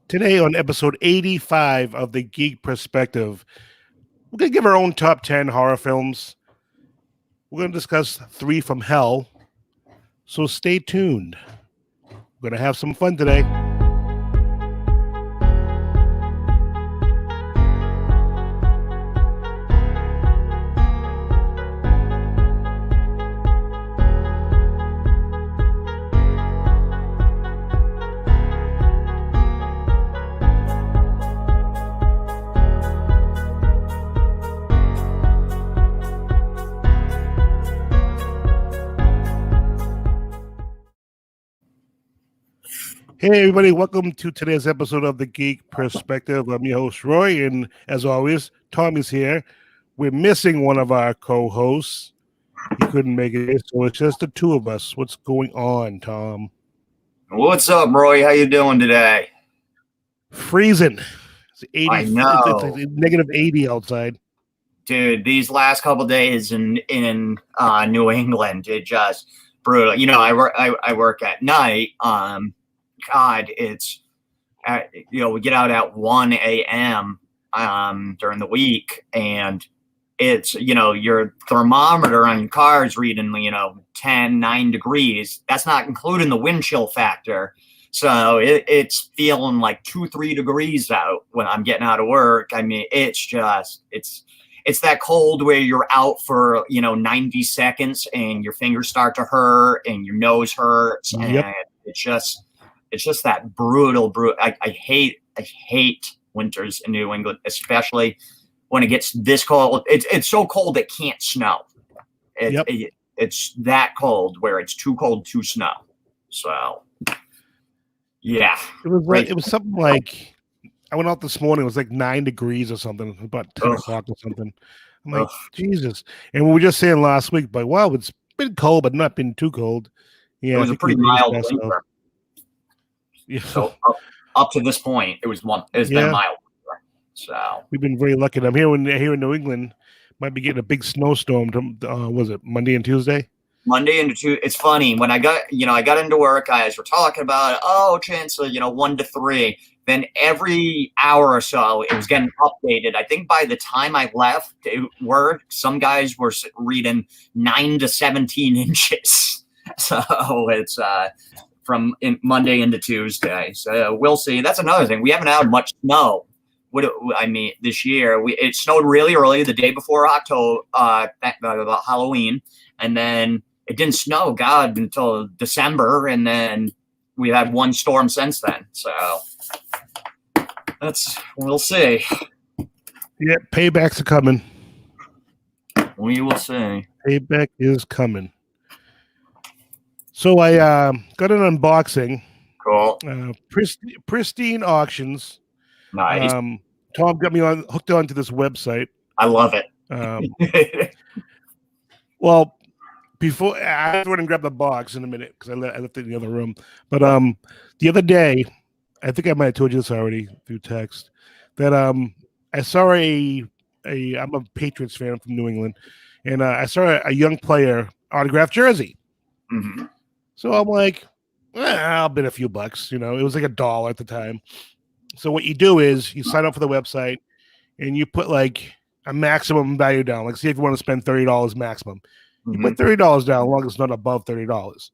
Today on episode 85 of the Geek Perspective, we're going to give our own top 10 horror films. We're going to discuss 3 from hell. So stay tuned. We're going to have some fun today. Hey, everybody, welcome to today's episode of the Geek Perspective. I'm your host, Roy, and as always, Tommy's here. We're missing one of our co-hosts. He couldn't make it, so it's just the two of us. What's going on, Tom? What's up, Roy? How you doing today? Freezing. It's 80, I know. It's negative 80 outside. Dude, these last couple days in New England, it just brutal. You know, I work at night. God, it's we get out at 1 a.m. During the week, and it's your thermometer on your car is reading 9 degrees. That's not including the wind chill factor. So it's feeling like 2-3 degrees out when I'm getting out of work. I mean, it's that cold where you're out for 90 seconds and your fingers start to hurt and your nose hurts. Yep. And it's just that brutal. I hate winters in New England, especially when it gets this cold. It's so cold it can't snow. It's that cold where it's too cold to snow. So yeah, it was something like, I went out this morning. It was like 9 degrees or something, about 10 o'clock or something. I'm like, Jesus. And we were just saying last week, but wow, it's been cold, but not been too cold. Yeah, it was a pretty mild winter. Yeah. So up to this point, it's been mild. So we've been very lucky. I'm here in New England. Might be getting a big snowstorm. Was it Monday and Tuesday? Monday and Tuesday. It's funny when I got into work. Guys were talking about chance of 1 to 3. Then every hour or so, it was getting updated. I think by the time I left work, some guys were reading 9 to 17 inches. So it's from Monday into Tuesday. So we'll see. That's another thing. We haven't had much snow. This year it snowed really early, the day before October, Halloween, and then it didn't snow, until December, and then we had one storm since then. So we'll see. Yeah, paybacks are coming. We will see. Payback is coming. So I got an unboxing. Cool. Pristine Auctions. Nice. Tom got me hooked onto this website. I love it. Well, before I went and grabbed the box in a minute because I left it in the other room. But the other day, I think I might have told you this already through text, that I saw I'm a Patriots fan from New England, and I saw a young player autographed jersey. Mm-hmm. So I'm like, I'll bet a few bucks. It was like $1 at the time. So what you do is you sign up for the website and you put like a maximum value down. Like, see if you want to spend $30 maximum. You put $30 down, as long as it's not above $30.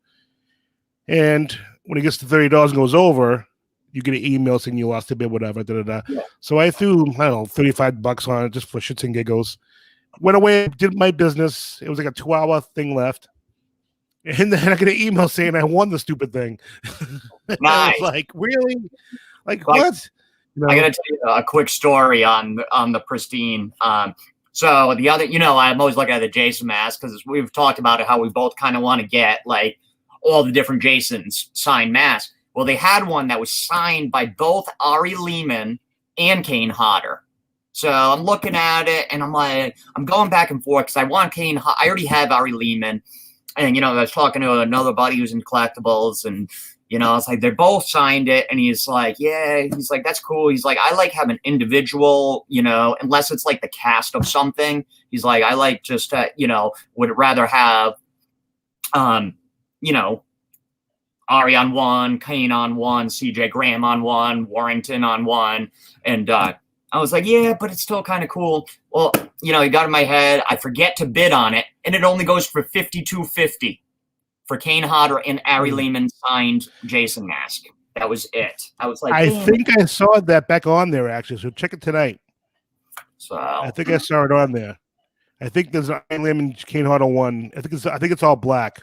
And when it gets to $30 and goes over, you get an email saying you lost a bid, whatever. Yeah. So I threw, $35 on it just for shits and giggles. Went away, did my business. It was like a 2-hour thing left. And then I get an email saying I won the stupid thing. Nice. I was like, really? Like what? I gotta tell you a quick story on the Pristine. So the other, I'm always looking at the Jason mask because we've talked about it, how we both kind of want to get like all the different Jasons signed masks. Well, they had one that was signed by both Ari Lehman and Kane Hodder. So I'm looking at it and I'm like, I'm going back and forth because I want Kane. I already have Ari Lehman, and I was talking to another buddy who's in collectibles, and I was like, they both signed it, and he's like, yeah, he's like, that's cool. He's like, I like having individual, unless it's like the cast of something. He's like, I like just would rather have, Ari on one, Kane on one, CJ Graham on one, Warrington on one. And I was like, yeah, but it's still kind of cool. Well, it got in my head. I forget to bid on it, and it only goes for $52.50 for Kane Hodder and Ari Lehman signed Jason mask. That was it. I was like, I think I saw that back on there actually. So check it tonight. So I think I saw it on there. I think there's an Ari Lehman Kane Hodder one. I think it's all black.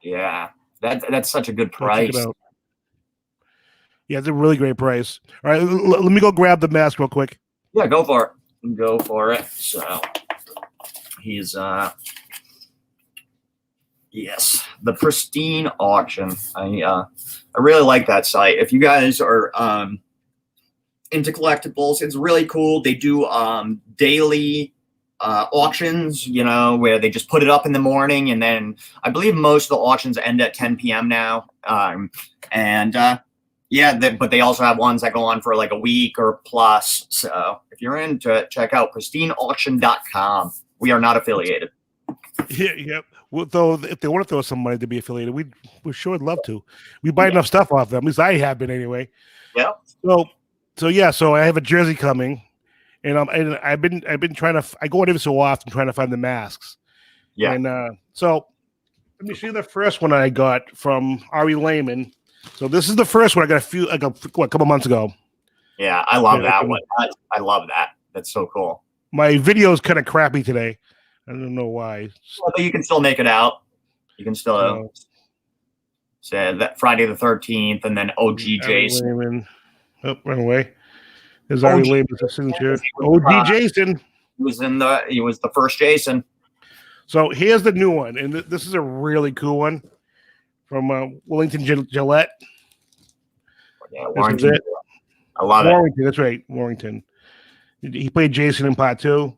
Yeah, that's such a good Check price. it out. Yeah, it's a really great price. All right, let me go grab the mask real quick. Yeah, go for it. Go for it. So he's yes, the Pristine Auction. I really like that site. If you guys are into collectibles, it's really cool. They do daily auctions, where they just put it up in the morning, and then I believe most of the auctions end at 10 p.m. now. But they also have ones that go on for like a week or plus. So if you're into it, check out pristineauction.com. We are not affiliated. Yeah. Well, though, if they want to throw some money to be affiliated, we sure would love to. We buy enough stuff off them. At least I have been anyway. Yeah. So I have a jersey coming, and I've been trying to. I go in every so often trying to find the masks. Yeah. And so let me show you the first one I got from Ari Lehman. So this is the first one I got a couple months ago. Yeah, I love that one. I love that. That's so cool. My video is kind of crappy today. I don't know why. Well, but you can still make it out. You can still say that Friday the 13th, and then OG Jason. Lehman. Oh, run away. There's Ari Lehman's signature. OG Jason. He was the first Jason. So here's the new one, and this is a really cool one from Wellington Gillette. Yeah, Warrington. I love Warrington, that's right, Warrington. He played Jason in part 2.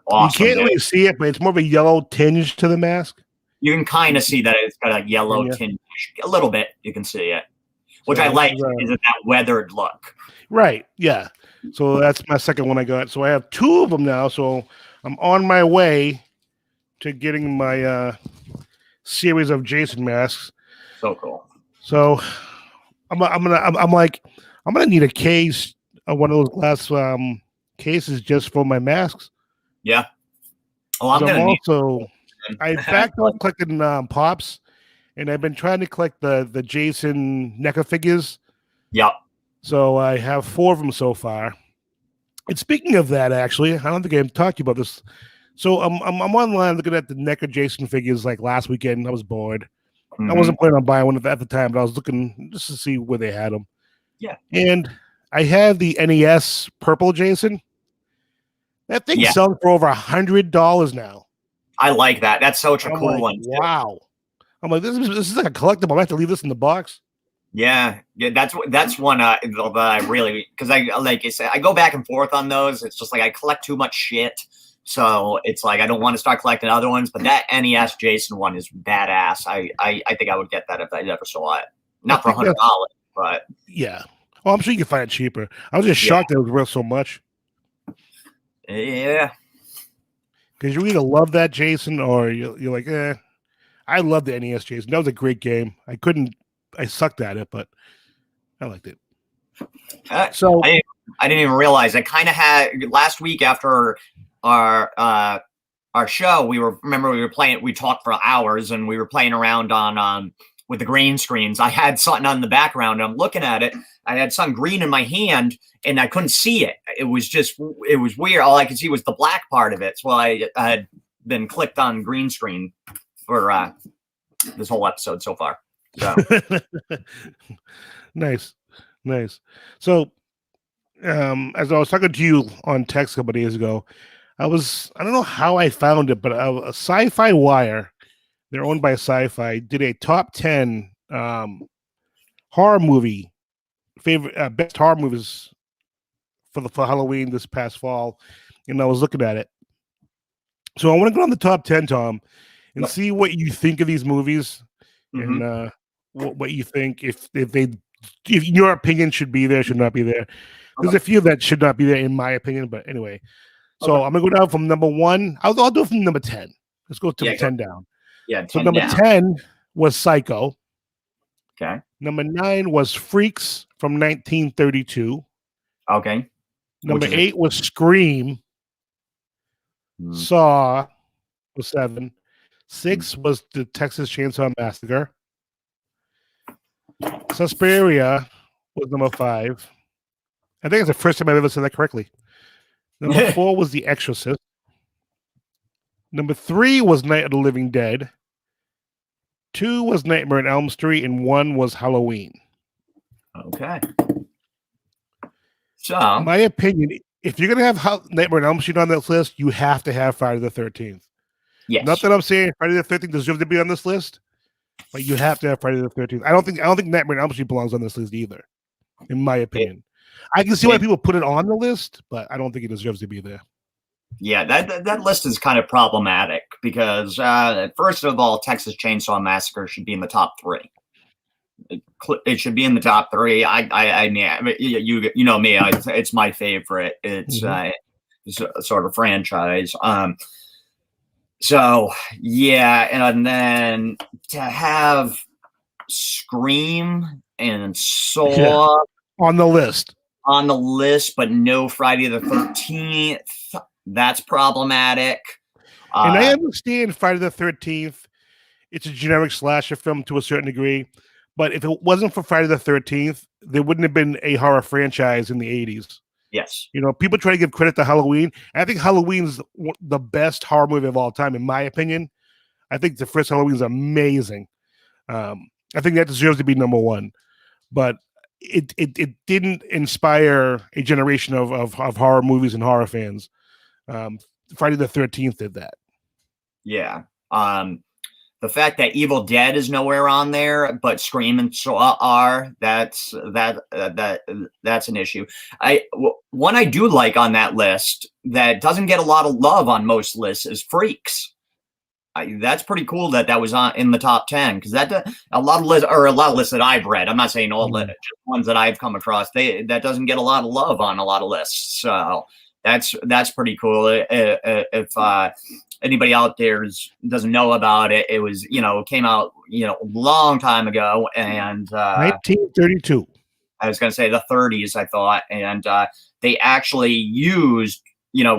Awesome, you can't really see it, but it's more of a yellow tinge to the mask. You can kind of see that it's got a yellow tinge. A little bit, you can see it. Which I like, is that weathered look. Right, yeah. So that's my second one I got. So I have 2 of them now, so I'm on my way to getting my series of Jason masks. So cool. So I'm gonna need a case, one of those glass cases just for my masks. Yeah. Oh, I backed off collecting pops, and I've been trying to collect the Jason NECA figures. Yep. So I have 4 of them so far. And speaking of that, actually, I don't think I've talked to you about this. So I'm online looking at the NECA Jason figures like last weekend. I was bored. Mm-hmm. I wasn't planning on buying one at the time, but I was looking just to see where they had them. Yeah. And I have the NES purple Jason. That thing's selling for over $100 now. I like that. That's such a cool one. Wow. I'm like, this is like a collectible. I have to leave this in the box. Yeah, that's one that I really, because like I said, I go back and forth on those. It's just like I collect too much shit, so it's like I don't want to start collecting other ones. But that NES Jason one is badass. I think I would get that if I ever saw it. Not for $100, but yeah. Well, I'm sure you can find it cheaper. I was just shocked that it was worth so much. Yeah, because you either love that Jason or you're like, eh. I love the NES Jason. That was a great game. I sucked at it, but I liked it. So I didn't even realize. I kind of had last week after our show. We were playing. We talked for hours, and we were playing around on with the green screens. I had something on the background. And I'm looking at it. I had some green in my hand, and I couldn't see it. It was weird. All I could see was the black part of it. So I had been clicked on green screen for this whole episode so far. So. Nice. So, as I was talking to you on text a couple of days ago, I don't know how I found it, but a Sci-Fi Wire, they're owned by Sci-Fi, did a top 10 horror movie best horror movies for Halloween this past fall, and I was looking at it. So I want to go on the top 10, Tom, and see what you think of these movies, and what you think if in your opinion should be there, should not be there. There's a few that should not be there in my opinion, but anyway. So I'm gonna go down from number 1. I'll do it from number 10. Let's go to 10 down. Yeah. So number 10 was Psycho. Okay. Number 9 was Freaks from 1932. Okay. Number 8 was Scream. Saw was 7. 6 was the Texas Chainsaw Massacre. Suspiria was number 5. I think it's the first time I've ever said that correctly. Number 4 was The Exorcist. Number 3 was Night of the Living Dead. 2 was Nightmare on Elm Street, and 1 was Halloween. Okay. So, my opinion, if you're gonna have Nightmare on Elm Street on this list, you have to have Friday the 13th. yes. Not that I'm saying Friday the 13th deserves to be on this list, but you have to have Friday the 13th. I don't think Nightmare on Elm Street belongs on this list either, in my opinion. I can see why people put it on the list, but I don't think it deserves to be there. Yeah, that list is kind of problematic because first of all, Texas Chainsaw Massacre should be in the top 3. It should be in the top 3. I mean, you know me, it's my favorite. It's it's a sort of franchise. So yeah, and then to have Scream and Saw on the list, but no Friday the 13th. That's problematic. And I understand Friday the 13th. It's a generic slasher film to a certain degree. But if it wasn't for Friday the 13th, there wouldn't have been a horror franchise in the 80s. Yes. You know, people try to give credit to Halloween. I think Halloween's the best horror movie of all time, in my opinion. I think the first Halloween is amazing. I think that deserves to be number 1. But it didn't inspire a generation of horror movies and horror fans. Friday the 13th did that. Yeah. The fact that Evil Dead is nowhere on there, but Scream and Saw are, that's an issue. One I do like on that list that doesn't get a lot of love on most lists is Freaks. That's pretty cool that was in the top 10 because a lot of lists that I've read. I'm not saying all lists, just ones that I've come across. That doesn't get a lot of love on a lot of lists. So that's pretty cool. If anybody out there doesn't know about it, it was came out a long time ago, and 1932. I was going to say the 30s, I thought, and they actually used.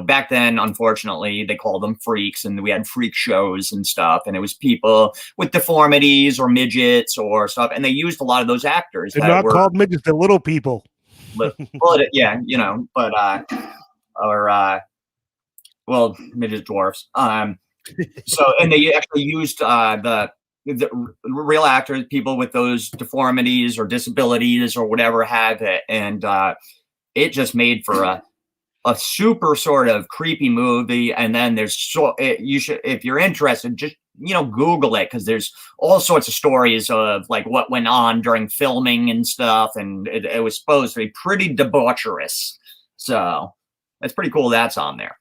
Back then, unfortunately, they called them freaks, and we had freak shows and stuff, and it was people with deformities or midgets or stuff, and they used a lot of those actors. They're not called midgets; they're little people. Yeah, but midget dwarfs. So, and they actually used the real actors, people with those deformities or disabilities or whatever have it, and it just made for a super sort of creepy movie. And then you should, if you're interested, just Google it, because there's all sorts of stories of like what went on during filming and stuff, and it was supposed to be pretty debaucherous. So it's pretty cool that's on there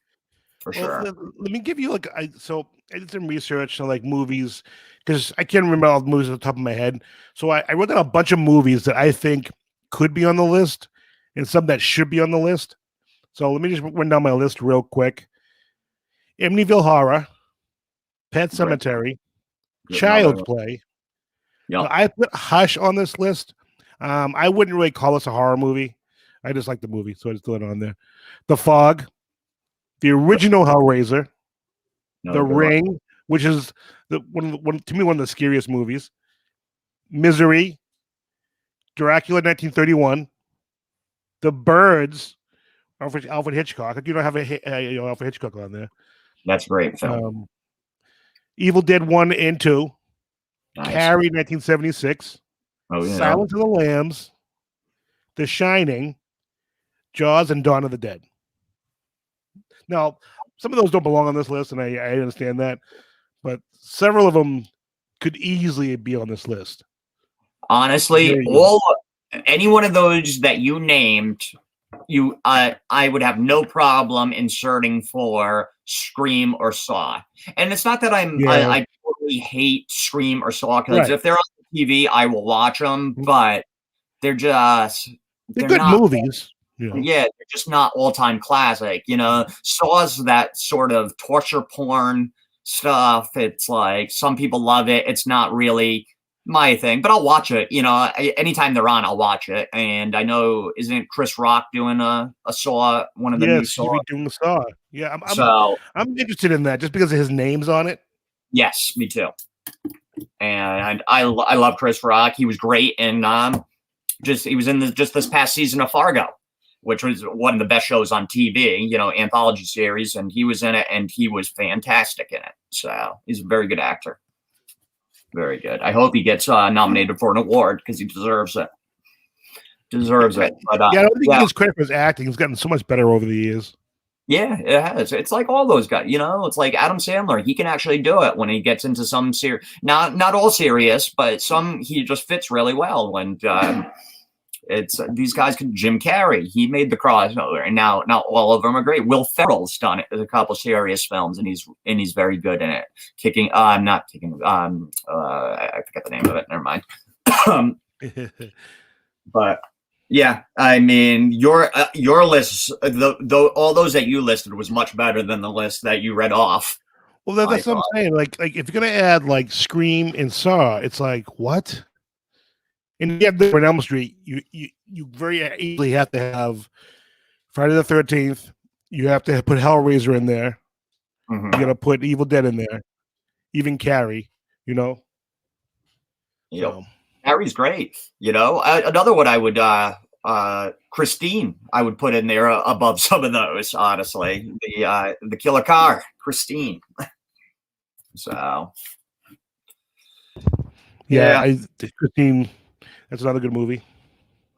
for sure. Let me give you I did some research on like movies, because I can't remember all the movies at the top of my head. So I wrote down a bunch of movies that I think could be on the list and some that should be on the list. So let me just run down my list real quick. Amityville Horror, Pet Sematary, Child's Play. Yeah, I put Hush on this list. I wouldn't really call this a horror movie. I just like the movie, so I just threw it on there. The Fog, the original Hellraiser, The Ring, which is one of the scariest movies. Misery, Dracula 1931, The Birds, Alfred Hitchcock. You don't have Alfred Hitchcock on there. That's great film. Evil Dead 1 and 2. Nice. Carrie 1976. Oh, yeah. Silence of the Lambs. The Shining. Jaws and Dawn of the Dead. Now, some of those don't belong on this list, and I understand that, but several of them could easily be on this list. Honestly, any one of those that you named, I would have no problem inserting for Scream or Saw. And it's not that I totally hate Scream or Saw, because if they're on TV, I will watch them, but they're good movies. Yeah, they're just not all-time classic. Saw's that sort of torture porn stuff. It's like some people love it. It's not really my thing, but I'll watch it. Anytime they're on, I'll watch it. And I know, isn't Chris Rock doing a Saw, one of the new Yes, he's Saw? redoing the Saw. Yeah, So I'm interested in that just because of his name's on it. yes, me too. And I love Chris Rock. He was great in he was in just this past season of Fargo, which was one of the best shows on TV, anthology series, and he was in it, and he was fantastic in it. So he's a very good actor. Very good. I hope he gets nominated for an award because he deserves it. But, Yeah, I don't think he gets credit for his acting. He's gotten so much better over the years. Yeah, it has. It's like all those guys, it's like Adam Sandler. He can actually do it when he gets into some serious, not all serious, but some he just fits really well. And it's these guys Jim Carrey, he made the crossover, and now all of them are great. Will Ferrell's done it with a couple serious films, and he's very good in it. Not kicking. I forget the name of it. Never mind. But yeah, I mean, your list, all those that you listed was much better than the list that you read off. Well, that's what I'm saying. Like if you're gonna add like Scream and Saw, it's like what? And you have the Elm Street. You very easily have to have Friday the 13th. You have to put Hellraiser in there. Mm-hmm. You're gonna put Evil Dead in there. Even Carrie, Yep. So. Carrie's great. Another one I would Christine, I would put in there above some of those. Honestly, the Killer Car, Christine. So. Yeah. Christine. That's another good movie.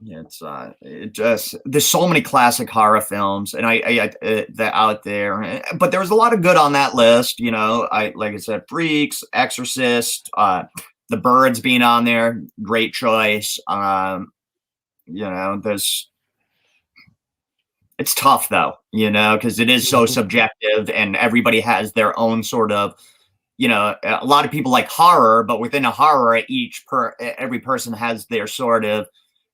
It's there's so many classic horror films, and I that out there, but there was a lot of good on that list. Like I said, Freaks, Exorcist, The Birds being on there, great choice. There's. It's tough though, because it is so subjective, and everybody has their own sort of. A lot of people like horror, but within a horror, every person has their sort of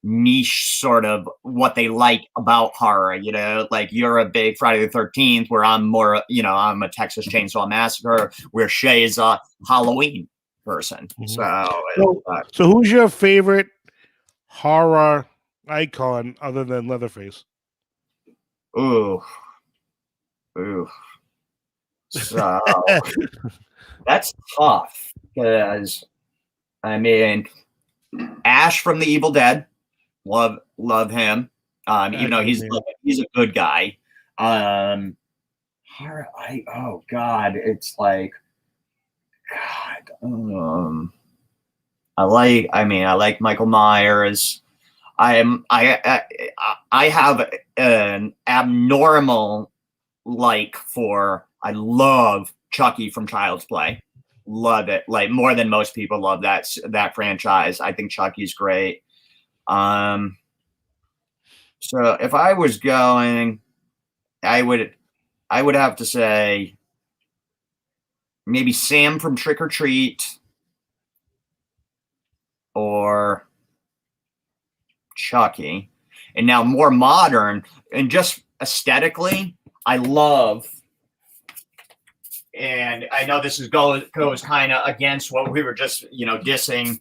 niche, sort of what they like about horror. Like you're a big Friday the 13th, where I'm more, I'm a Texas Chainsaw Massacre, where Shay is a Halloween person. Mm-hmm. So who's your favorite horror icon other than Leatherface? Ooh. So. That's tough because, I mean, Ash from the Evil Dead, love him. Even though he's a good guy. Oh God, it's like God. I like Michael Myers. I have an abnormal I love Chucky from Child's Play. Love it. Like more than most people love that franchise. I think Chucky's great. So if I was going, I would have to say maybe Sam from Trick or Treat or Chucky. And now more modern and just aesthetically, I love. And I know this goes kind of against what we were just, dissing,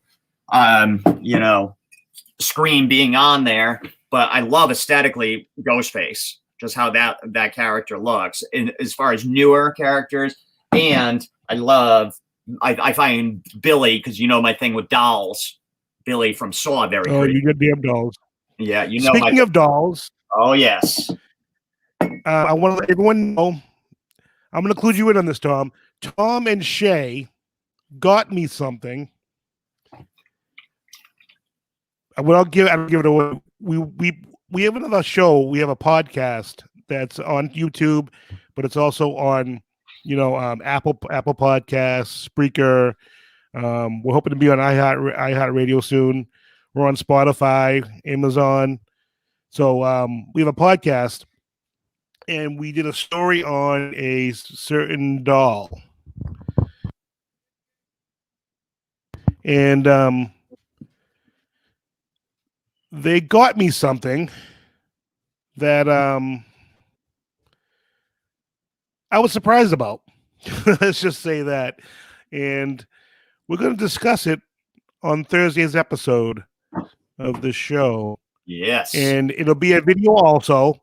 Scream being on there, but I love aesthetically Ghostface, just how that character looks. And as far as newer characters, and I find Billy, because my thing with dolls, Billy from Saw very creepy. Oh, you good damn dolls. Yeah, Speaking of dolls. Oh yes. I want to let everyone know. I'm going to include you in on this, Tom. Tom and Shay got me something. I don't give it away. We have another show. We have a podcast that's on YouTube, but it's also on, Apple Podcasts, Spreaker. We're hoping to be on iHeartRadio soon. We're on Spotify, Amazon. So we have a podcast. And we did a story on a certain doll. And they got me something that I was surprised about. Let's just say that. And we're going to discuss it on Thursday's episode of the show. Yes. And it'll be a video also.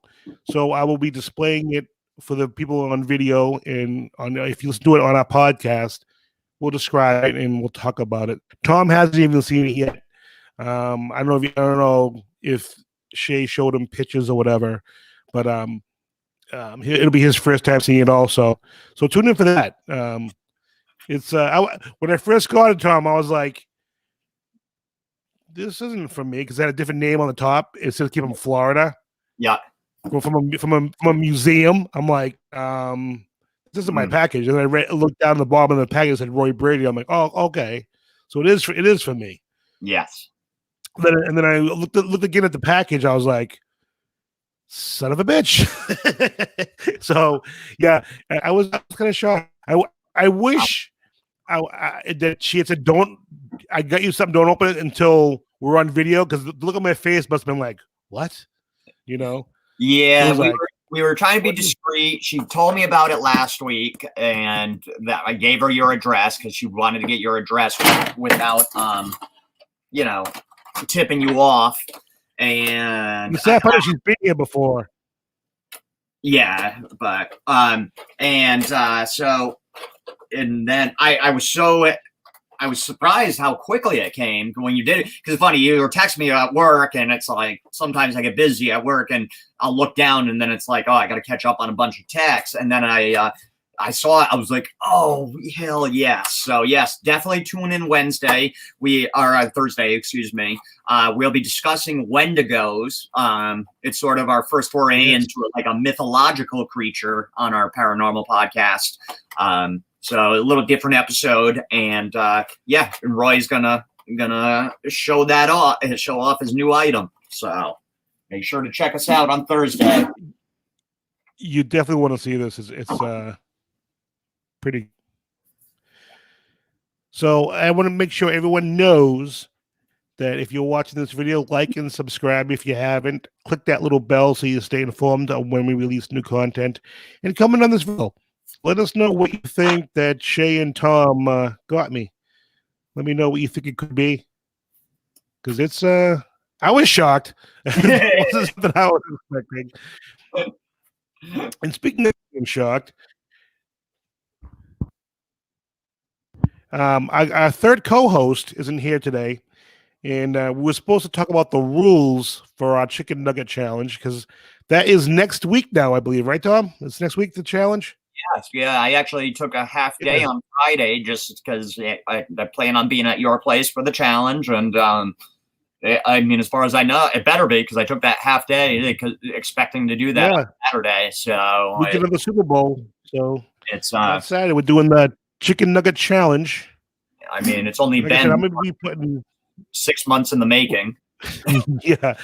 So I will be displaying it for the people on video, and on if you listen to it on our podcast, we'll describe it and we'll talk about it. Tom hasn't even seen it yet. I don't know if Shay showed him pictures or whatever, but it'll be his first time seeing it also. So tune in for that. It's when I first got it, Tom, I was like, this isn't for me because it had a different name on the top. It says keep him Florida. Yeah. From a museum. I'm like, this isn't my package. And I looked down at the bottom of the package, it said Roy Brady. I'm like, oh, okay. So it is for me. Yes. And then I looked again at the package. I was like, son of a bitch. So yeah, I was kind of shocked. I wish that she had said, "Don't." I got you something. Don't open it until we're on video, because the look on my face must have been like, "What?" You know? Yeah, we were trying to be discreet. She told me about it last week, and that I gave her your address because she wanted to get your address without, tipping you off. And the sad part is she's been here before. Yeah, but so, and then I was surprised how quickly it came when you did it. Because it's funny, you were texting me at work, and it's like sometimes I get busy at work, and I'll look down, and then it's like, oh, I got to catch up on a bunch of texts, and then I saw it. I was like, oh, hell yes. So yes, definitely tune in Wednesday. We are Thursday, excuse me. We'll be discussing Wendigos. It's sort of our first foray into like a mythological creature on our paranormal podcast. So a little different episode, and Roy's gonna show off his new item. So make sure to check us out on Thursday. You definitely want to see this. It's pretty. So I want to make sure everyone knows that if you're watching this video, like and subscribe if you haven't. Click that little bell so you stay informed of when we release new content. And comment on this video. Let us know what you think that Shay and Tom got me. Let me know what you think it could be. Because it's I was shocked. This is something I was expecting. And speaking of being shocked, our third co-host isn't here today, and we were supposed to talk about the rules for our chicken nugget challenge, because that is next week now, I believe, right, Tom? It's next week, the challenge? Yes, yeah. I actually took a half day on Friday just because I plan on being at your place for the challenge, and I mean, as far as I know, it better be, because I took that half day expecting to do that on Saturday. So we get to the Super Bowl, so it's Saturday. We're doing the chicken nugget challenge. I mean, it's only been I'm going to be putting 6 months in the making. Yeah.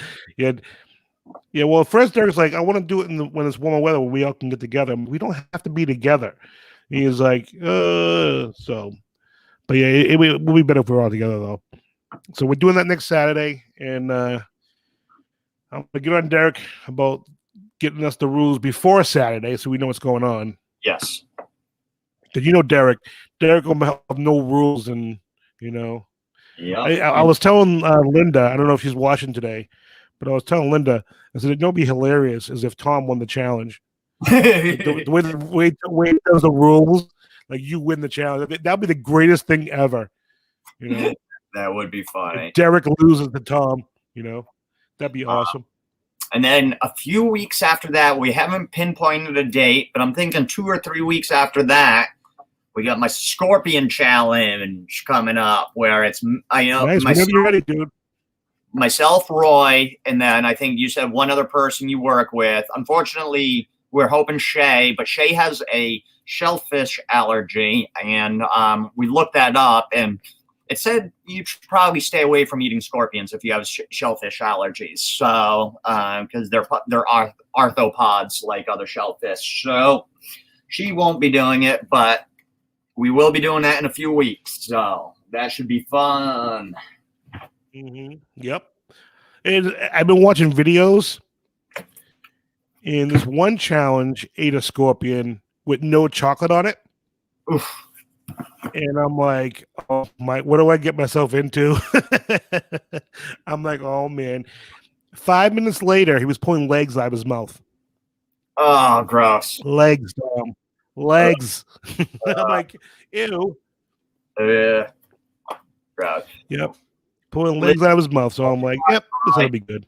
Well, first Derek's like, I want to do it when it's warmer weather, when we all can get together. We don't have to be together. He's like, so. But yeah, it will be better if we're all together, though. So we're doing that next Saturday, and I'm gonna get on Derek about getting us the rules before Saturday, so we know what's going on. Yes. Did you know Derek? Derek will have no rules, and Yeah. I was telling Linda. I don't know if she's watching today, but I was telling Linda. I said it'd be hilarious as if Tom won the challenge. the way he does the rules, like you win the challenge. That'd be the greatest thing ever. That would be funny. If Derek loses to Tom, that'd be awesome. And then a few weeks after that, we haven't pinpointed a date, but I'm thinking 2 or 3 weeks after that, we got my Scorpion challenge coming up, where it's nice. Whenever you're ready, dude. Myself, Roy, and then I think you said one other person you work with. Unfortunately, we're hoping Shay, but Shay has a shellfish allergy, and we looked that up, and it said you should probably stay away from eating scorpions if you have shellfish allergies. So, because they're arthropods like other shellfish. So she won't be doing it, but we will be doing that in a few weeks. So that should be fun. Mm-hmm. Yep. And I've been watching videos, and this one challenge ate a scorpion with no chocolate on it. Oof. And I'm like, oh my, what do I get myself into? I'm like, oh man. 5 minutes later, he was pulling legs out of his mouth. Oh, gross. Legs, Uh, legs. I'm like, ew. uh, gross. Yep. Pulling Liz, legs out of his mouth. So I'm like, yep, this ought to be good.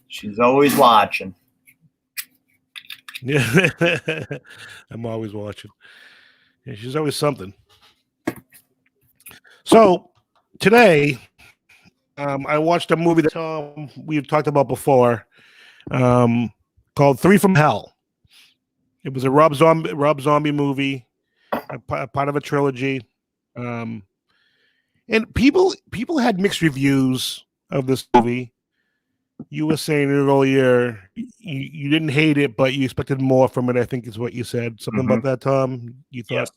she's always watching. Yeah. I'm always watching. Yeah, she's always something. So today, I watched a movie that we've talked about before, called Three from Hell. It was a Rob Zombie movie, a part of a trilogy. Um, and people had mixed reviews of this movie. You were saying earlier you didn't hate it, but you expected more from it. I think is what you said. Something Mm-hmm. about that, Tom. You thought Yes.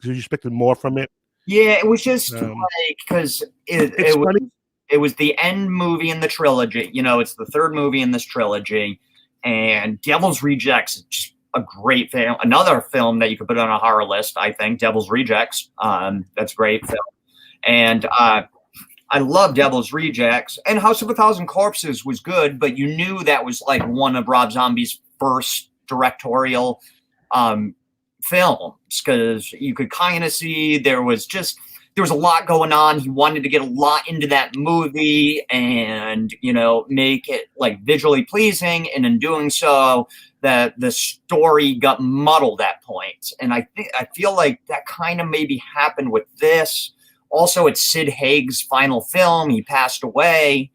you expected more from it. Yeah, it was just Um, like because it's funny. it was the end movie in the trilogy. You know, it's the third movie in this trilogy, and Devil's Rejects is just a great film. Another film that you could put on a horror list, I think. Devil's Rejects. That's a great film, and I love Devil's Rejects. And House of a Thousand Corpses was good, but you knew that was like one of Rob Zombie's first directorial um, films because you could kind of see there was a lot going on. He wanted to get a lot into that movie and make it like visually pleasing, and in doing so, that the story got muddled at points. And I feel like that kind of maybe happened with this. Also, it's Sid Haig's final film. He passed away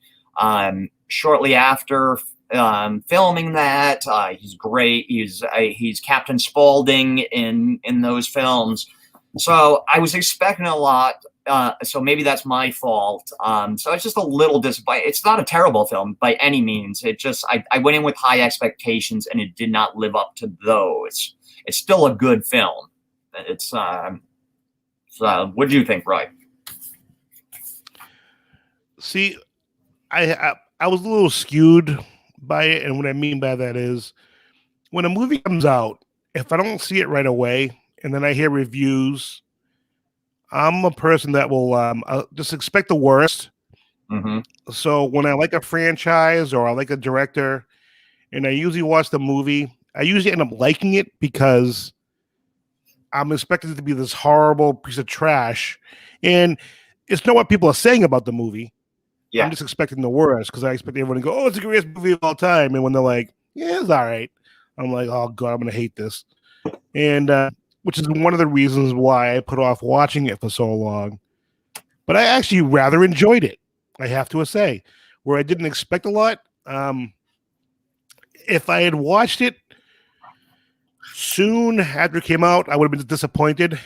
shortly after filming that. He's great. He's Captain Spaulding in those films. So I was expecting a lot. So maybe that's my fault. So it's just a little disappointing. It's not a terrible film by any means. It just I went in with high expectations and it did not live up to those. It's still a good film. It's so what do you think, Roy? See, I was a little skewed by it, and what I mean by that is when a movie comes out, if I don't see it right away, and then I hear reviews, I'm a person that will just expect the worst. Mm-hmm. So when I like a franchise or I like a director, and I usually watch the movie, I usually end up liking it because I'm expecting it to be this horrible piece of trash, and it's not what people are saying about the movie. Yeah. I'm just expecting the worst because I expect everyone to go, "Oh, it's the greatest movie of all time," and when they're like, "Yeah, it's all right," I'm like, "Oh God, I'm gonna hate this," and which is one of the reasons why I put off watching it for so long. But I actually rather enjoyed it. I have to say, where I didn't expect a lot. If I had watched it soon after it came out, I would have been disappointed.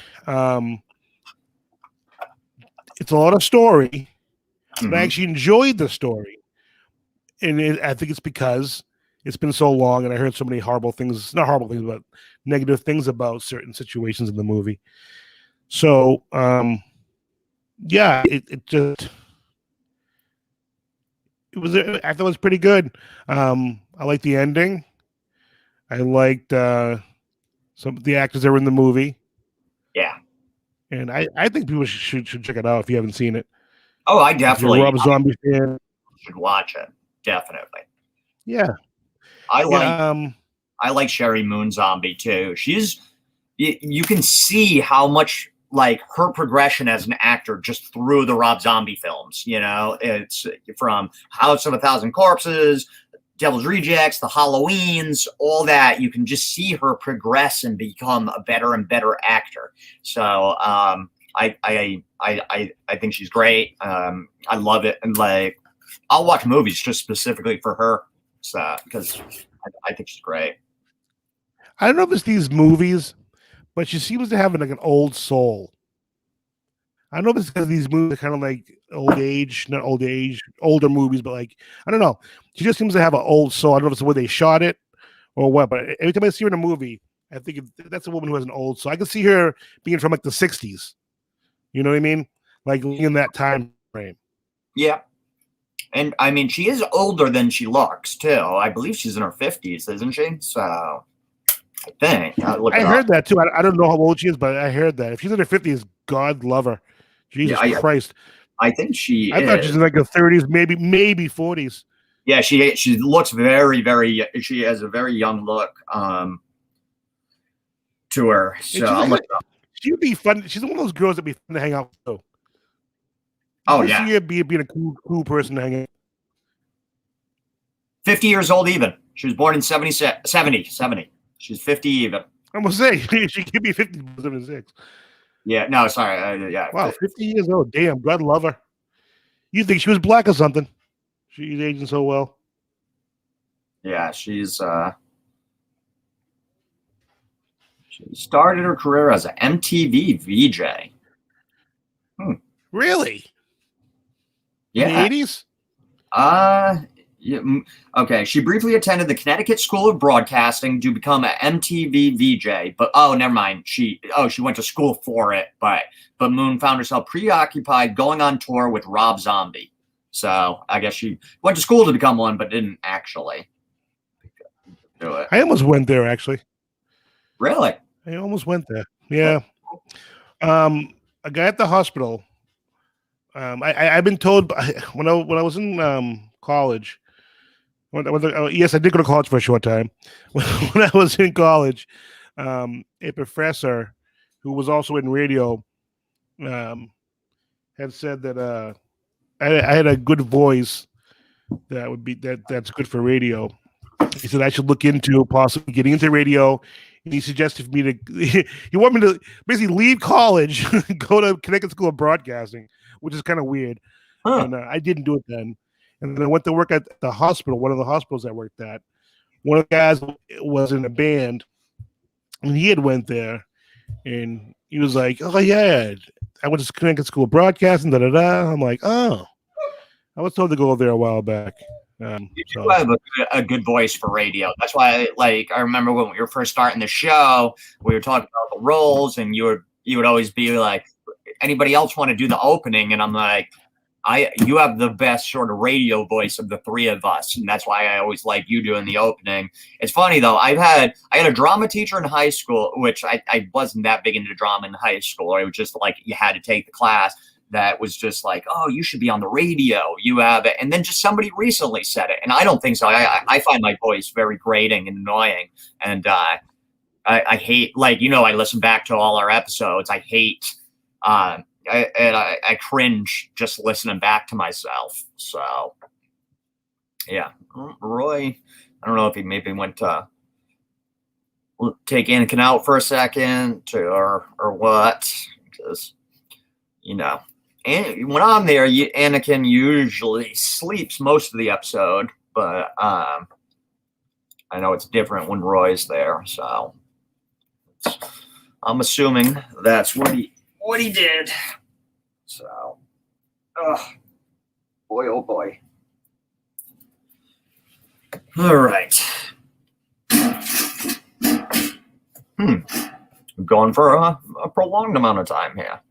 It's a lot of story, but I actually enjoyed the story. And I think it's because it's been so long and I heard so many horrible things, not horrible things, but negative things about certain situations in the movie. So, yeah, I thought it was pretty good. I liked the ending. I liked some of the actors that were in the movie. Yeah. And I think people should check it out if you haven't seen it. Oh, I If you're a definitely Rob Zombie fan, should watch it. Definitely. yeah. I like Yeah, I like Sherry Moon Zombie too. You can see how much like her progression as an actor just through the Rob Zombie films. It's from House of a Thousand Corpses, Devil's Rejects, the Halloweens, all that. You can just see her progress and become a better and better actor. So I think she's great. I love it, and like I'll watch movies just specifically for her, so because I think she's great. I don't know if it's these movies, but she seems to have like an old soul. I don't know if it's because these movies are kind of like not old age, older movies, but like I don't know. She just seems to have an old soul. I don't know if it's the way they shot it or what, but every time I see her in a movie, I think that's a woman who has an old soul. I can see her being from like the '60s. You know what I mean? Like in that time frame. Yeah. And I mean, she is older than she looks, too. I believe she's in her 50s, isn't she? So, I think. I heard that too. I don't know how old she is, but I heard that if she's in her 50s, God love her. Jesus Christ. I think she I thought she's in like her 30s, maybe 40s. Yeah, she looks very, very. She has a very young look to her. So she'd be fun. She's one of those girls that'd be fun to hang out with. Oh yeah, see her being a cool person to hang out. 50 years old even. She was born in 70. She's 50 even. I'm gonna say she could be 50, 76. Yeah, no, sorry. Yeah. Wow, 50 years old. Damn, God love her. You think she was black or something? She's aging so well. Yeah, she started her career as an MTV VJ. Really? Yeah. In the 80s? Yeah, okay. She briefly attended the Connecticut School of Broadcasting to become an MTV VJ, but never mind. She went to school for it, but Moon found herself preoccupied going on tour with Rob Zombie. So I guess she went to school to become one, but didn't actually do it. I almost went there, actually. Really? I almost went there. Yeah. A guy at the hospital. I've been told when I was in college. Yes, I did go to college for a short time. When I was in college, a professor who was also in radio had said that I had a good voice that's good for radio. He said I should look into possibly getting into radio, and he suggested for me to. He wanted me to basically leave college, go to Connecticut School of Broadcasting, which is kind of weird, and I didn't do it then. And then I went to work at the hospital, one of the hospitals I worked at. One of the guys was in a band, and he had went there, and he was like, "Oh yeah, I went to Connecticut School of Broadcasting." I'm like, "Oh, I was told to go there a while back." You do have a good voice for radio. That's why, I remember when we were first starting the show, we were talking about the roles, and you would always be like, "Anybody else want to do the opening?" And I'm like, you have the best sort of radio voice of the three of us, and that's why I always like you doing the opening. It's funny though. I had a drama teacher in high school, which I wasn't that big into drama in high school. It was just like you had to take the class. That was just like, oh, you should be on the radio. You have it, and then just somebody recently said it, and I don't think so. I find my voice very grating and annoying, and I hate I listen back to all our episodes. I hate. I cringe just listening back to myself. So, yeah, Roy, I don't know if he maybe went to take Anakin out for a second or what, because, and when I'm there, Anakin usually sleeps most of the episode, but I know it's different when Roy's there. So, I'm assuming that's what he did. So, boy, oh boy. All right. I'm going for a prolonged amount of time here.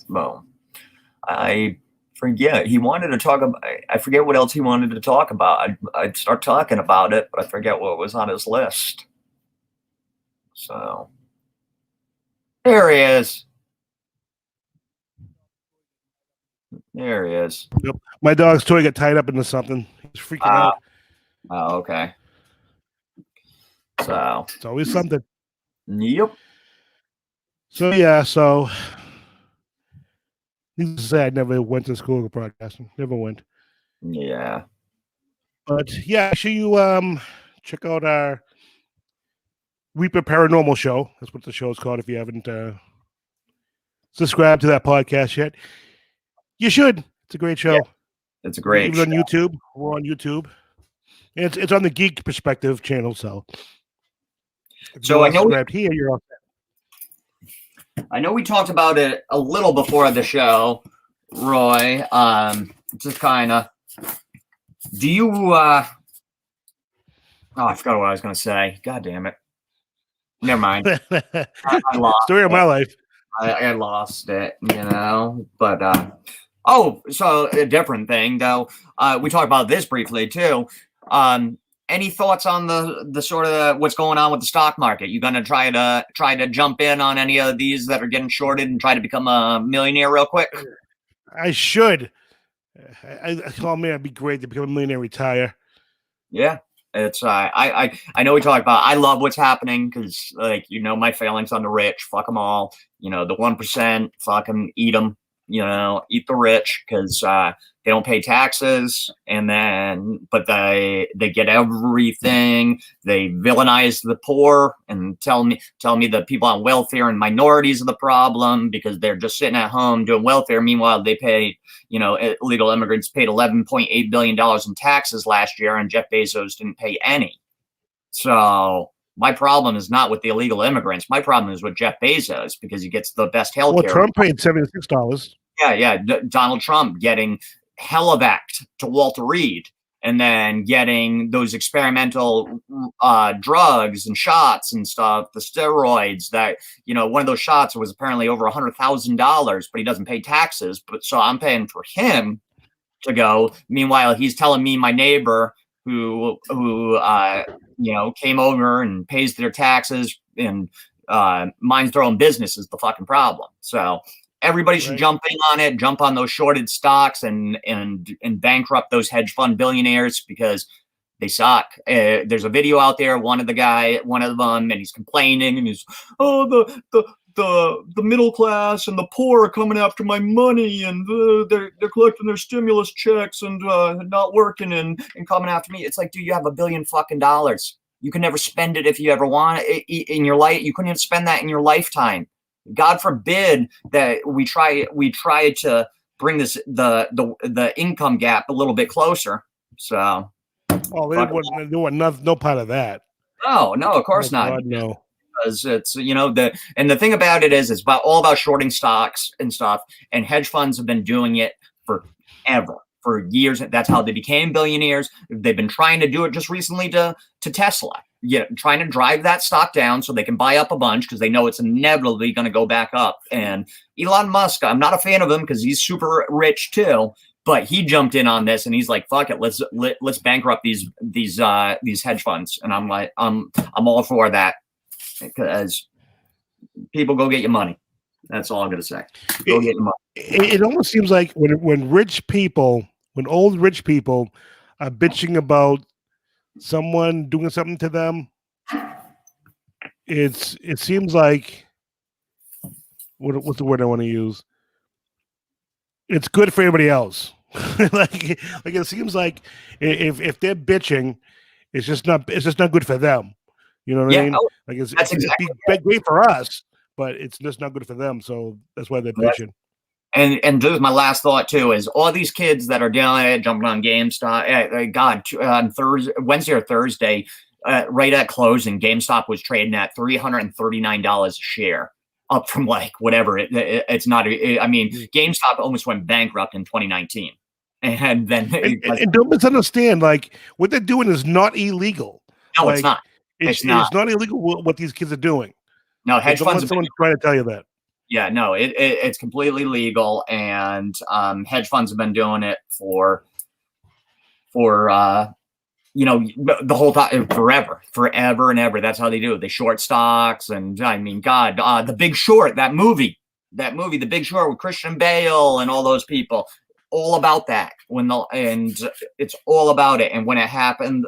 So, I forget. He wanted to talk about, I forget what else he wanted to talk about. I'd start talking about it, but I forget what was on his list. So, there he is. There he is. Yep. My dog's toy got tied up into something. He's freaking out. Oh, okay. So it's always something. Yep. So yeah, needless to say, I never went to school of broadcasting. Never went. Yeah. But yeah, should you check out our Reaper Paranormal show. That's what the show's called. If you haven't subscribed to that podcast yet, you should. It's a great show. Yeah, it's a great show. On YouTube. We're on YouTube. And it's on the Geek Perspective channel. So I know here, you're all set. I know we talked about it a little before the show, Roy. Just kind of. Do you? I forgot what I was going to say. God damn it. Never mind. I lost Story of my life. I lost it, But so a different thing though. We talked about this briefly too. any thoughts on the sort of what's going on with the stock market? You gonna try to jump in on any of these that are getting shorted and try to become a millionaire real quick? I should. Oh man, it'd be great to become a millionaire, retire. Yeah. It's I know we talk about. I love what's happening because my feelings on the rich. Fuck them all. The 1%. Fucking eat them. Eat the rich because they don't pay taxes, and then but they get everything. They villainize the poor and tell me the people on welfare and minorities are the problem because they're just sitting at home doing welfare. Meanwhile, they pay illegal immigrants paid $11.8 billion in taxes last year, and Jeff Bezos didn't pay any. So my problem is not with the illegal immigrants. My problem is with Jeff Bezos because he gets the best health care. Well, Trump paid $76. Yeah. Donald Trump getting Helivac'd to Walter Reed and then getting those experimental drugs and shots and stuff, the steroids that, one of those shots was apparently over $100,000, but he doesn't pay taxes. But so I'm paying for him to go. Meanwhile, he's telling me my neighbor who came over and pays their taxes and minds their own business is the fucking problem. So everybody should jump in on it, jump on those shorted stocks and bankrupt those hedge fund billionaires because they suck. There's a video out there, one of them, and he's complaining and he's, the middle class and the poor are coming after my money and they're collecting their stimulus checks and not working and coming after me. It's like, dude, you have $1 billion fucking dollars. You can never spend it if you ever want it in your life. You couldn't even spend that in your lifetime. God forbid that we try to bring the income gap a little bit closer. So, they want no part of that. No, of course not. God, no. Because it's the thing about it is it's all about shorting stocks and stuff, and hedge funds have been doing it forever, for years. That's how they became billionaires. They've been trying to do it just recently to Tesla. Trying to drive that stock down so they can buy up a bunch because they know it's inevitably going to go back up. And Elon Musk, I'm not a fan of him because he's super rich too, but he jumped in on this and he's like, "Fuck it, let's bankrupt these hedge funds." And I'm like, I'm all for that because people go get your money. That's all I'm going to say. Go get your money. It almost seems like when old rich people are bitching about someone doing something to them, it seems like what's the word I want to use? It's good for everybody else. like it seems like if they're bitching, it's just not good for them. You know what I mean? Like it's great for us, but it's just not good for them. So that's why they're bitching. And this is my last thought too: is all these kids that are jumping on GameStop. On Wednesday or Thursday, right at closing, GameStop was trading at $339 a share, up from whatever. It's not. I mean, GameStop almost went bankrupt in 2019, and then and don't misunderstand. What they're doing is not illegal. No, it's not. It's not illegal what these kids are doing. No, hedge funds. Someone try to tell you that. Yeah, no, it's completely legal, and hedge funds have been doing it for the whole time, forever and ever. That's how they do it. They short stocks, and I mean, God, The Big Short, that movie, The Big Short with Christian Bale and all those people, all about that. And it's all about it. And when it happened,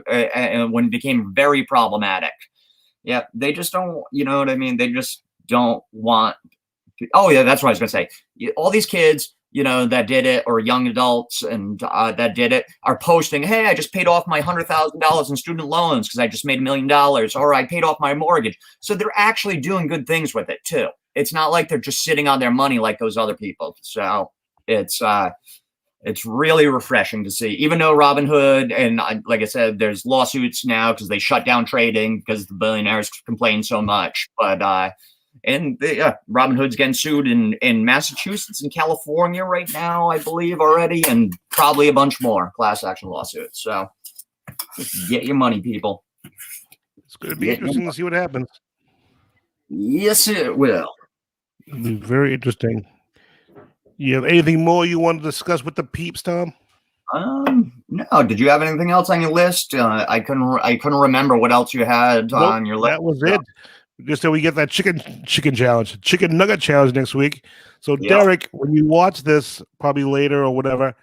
and when it became very problematic, they just don't. You know what I mean? They just don't want. Oh yeah, that's what I was gonna say. All these kids, that did it, or young adults and that did it, are posting, "Hey, I just paid off my $100,000 in student loans because I just made $1 million, or I paid off my mortgage." So they're actually doing good things with it too. It's not like they're just sitting on their money like those other people. So it's really refreshing to see. Even though Robinhood and like I said, there's lawsuits now because they shut down trading because the billionaires complain so much, but. Robinhood's getting sued in Massachusetts and California right now, I believe already, and probably a bunch more class action lawsuits. So get your money, people. It's going to be interesting to see what happens. Yes, it will. It'll be very interesting. You have anything more you want to discuss with the peeps, Tom? No. Did you have anything else on your list? I couldn't remember what else you had Nope, on your list. that was it. Just so we get that chicken challenge, chicken nugget challenge next week. So Yep. Derek, when you watch this, probably later or whatever,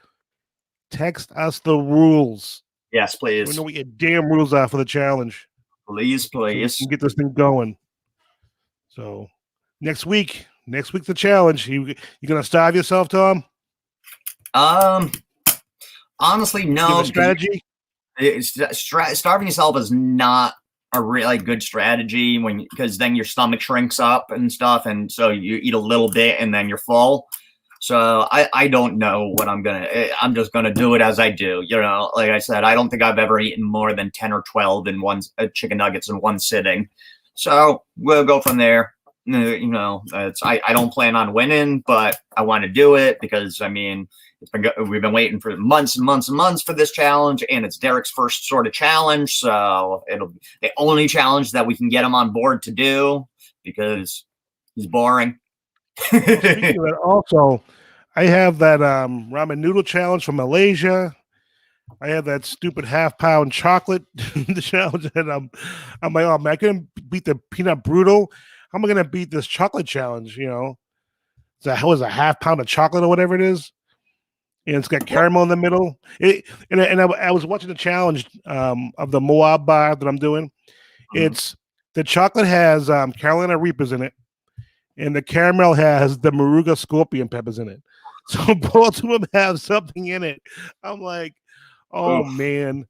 text us the rules. Yes, We please. know what your damn rules are for the challenge. Please, So we please. can get this thing going. So next week's the challenge. You gonna starve yourself, Tom? Honestly, Give no. a strategy. Starving yourself is not a really good strategy because then your stomach shrinks up and stuff, and so you eat a little bit and then you're full. So I don't know what I'm just gonna do it as I do. Like I said, I don't think I've ever eaten more than 10 or 12 in one chicken nuggets in one sitting. So we'll go from there. I don't plan on winning, but I want to do it because we've been waiting for months and months and months for this challenge, and it's Derek's first sort of challenge, so it'll be the only challenge that we can get him on board to do because he's boring. Well, speaking of that, also, I have that ramen noodle challenge from Malaysia. I have that stupid half-pound chocolate challenge, and I'm like, oh man, I couldn't beat the peanut brutal. How am I gonna beat this chocolate challenge? That was a half pound of chocolate or whatever it is, and it's got caramel in the middle. I was watching the challenge of the Moab bar that I'm doing. It's the chocolate has Carolina Reapers in it, and the caramel has the Moruga scorpion peppers in it. So both of them have something in it. I'm like, oh man,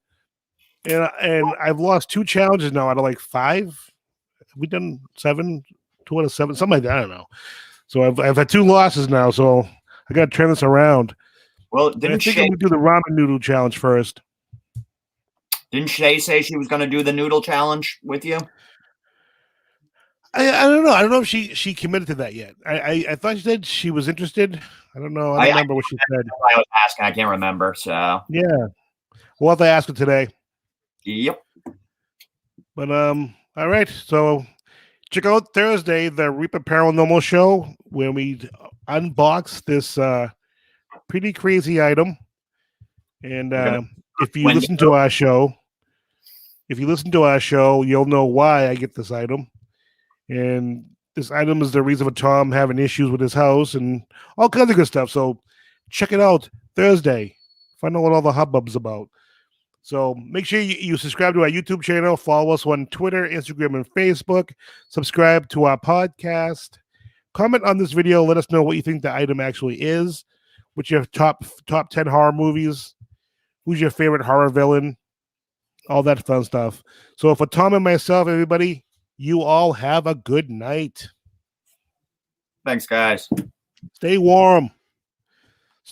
and I've lost 2 challenges now out of like 5. We done 7, 2 out of 7, something like that. I don't know. So I've had 2 losses now. So I got to turn this around. Well, I think I'm gonna do the ramen noodle challenge first. Didn't Shay say she was going to do the noodle challenge with you? I don't know. I don't know if she committed to that yet. I thought she said she was interested. I don't know. I don't remember what she said. I was asking. I can't remember. So yeah, we'll have to ask her today. Yep. But all right. So check out Thursday the Reaper Paranormal show where we unbox this pretty crazy item. And if you listen to our show, you'll know why I get this item. And this item is the reason for Tom having issues with his house and all kinds of good stuff. So check it out Thursday. Find out what all the hubbub's about. So make sure you subscribe to our YouTube channel, follow us on Twitter, Instagram, and Facebook. Subscribe to our podcast. Comment on this video. Let us know what you think the item actually is. What's your top 10 horror movies? Who's your favorite horror villain? All that fun stuff. So for Tom and myself, everybody, you all have a good night. Thanks, guys. Stay warm.